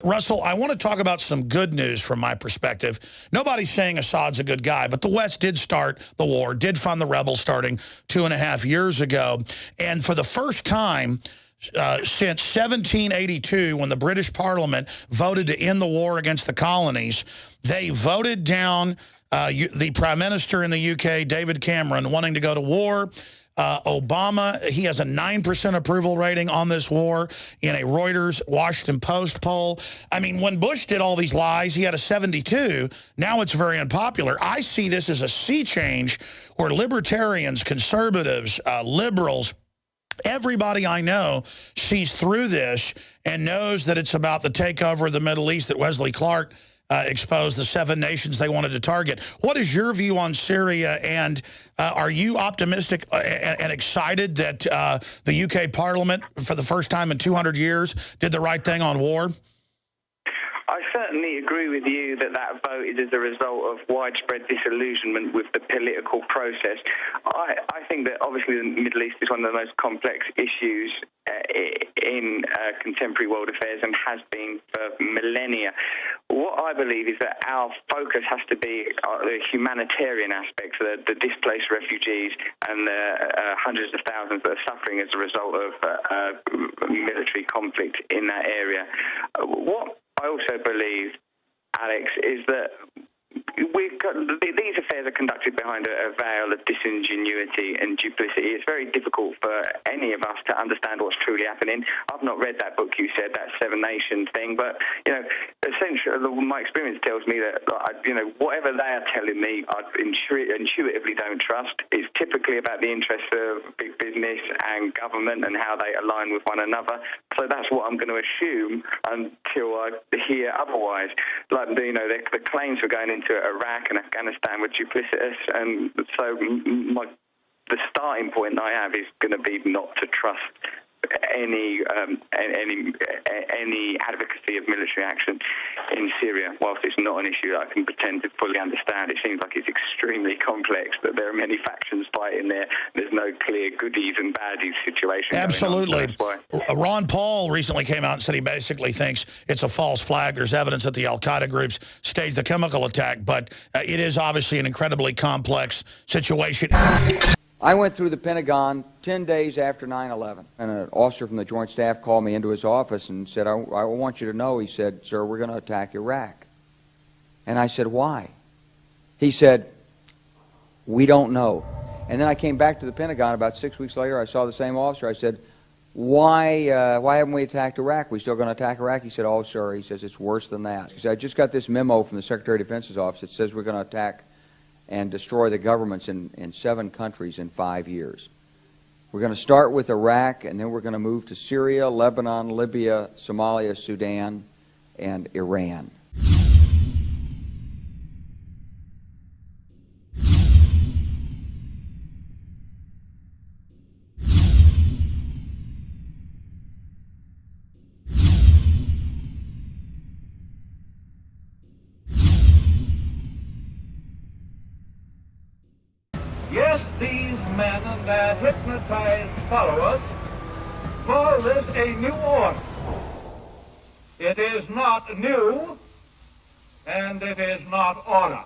Russell, I want to talk about some good news from my perspective. Nobody's saying Assad's a good guy, but the West did start the war, did fund the rebels starting 2.5 years ago. And for the first time since 1782, when the British Parliament voted to end the war against the colonies, they voted down the Prime Minister in the UK, David Cameron, wanting to go to war. Obama, he has a 9% approval rating on this war in a Reuters Washington Post poll. I mean, when Bush did all these lies, he had a 72. Now it's very unpopular. I see this as a sea change where libertarians, conservatives, liberals, everybody I know sees through this and knows that it's about the takeover of the Middle East that Wesley Clark exposed the 7 nations they wanted to target. What is your view on Syria, and are you optimistic and excited that the UK Parliament, for the first time in 200 years, did the right thing on war? I certainly agree with you that that vote is as a result of widespread disillusionment with the political process. I think that obviously the Middle East is one of the most complex issues in contemporary world affairs and has been for millennia. What I believe is that our focus has to be the humanitarian aspects, the displaced refugees and the hundreds of thousands that are suffering as a result of military conflict in that area. What I also believe, Alex, is that these affairs are conducted behind a veil of disingenuity and duplicity. It's very difficult for any of us to understand what's truly happening. I've not read that book you said, that 7 Nations thing, but essentially my experience tells me that whatever they are telling me, I intuitively don't trust. It's typically about the interests of big business and government and how they align with one another. So that's what I'm going to assume until I hear otherwise. Like the claims for going into Iraq and Afghanistan were duplicitous, and so the starting point I have is going to be not to trust any advocacy of military action in Syria. Whilst it's not an issue that I can pretend to fully understand, it seems like it's extremely complex, that there are many factions fighting there. There's no clear goodies and baddies situation. Absolutely. Ron Paul recently came out and said he basically thinks it's a false flag. There's evidence that the al-Qaeda groups staged the chemical attack, but it is obviously an incredibly complex situation. I went through the Pentagon 10 days after 9/11, and an officer from the Joint Staff called me into his office and said, I want you to know, he said, sir, we're going to attack Iraq. And I said, why? He said, we don't know. And then I came back to the Pentagon about 6 weeks later. I saw the same officer. I said, why haven't we attacked Iraq? We still going to attack Iraq? He said, oh, sir, he says, it's worse than that. He said, I just got this memo from the Secretary of Defense's office that says we're going to attack and destroy the governments in 7 countries in 5 years. We're going to start with Iraq, and then we're going to move to Syria, Lebanon, Libya, Somalia, Sudan, and Iran. Yes, these men and their hypnotized followers call this a new order. It is not new, and it is not order.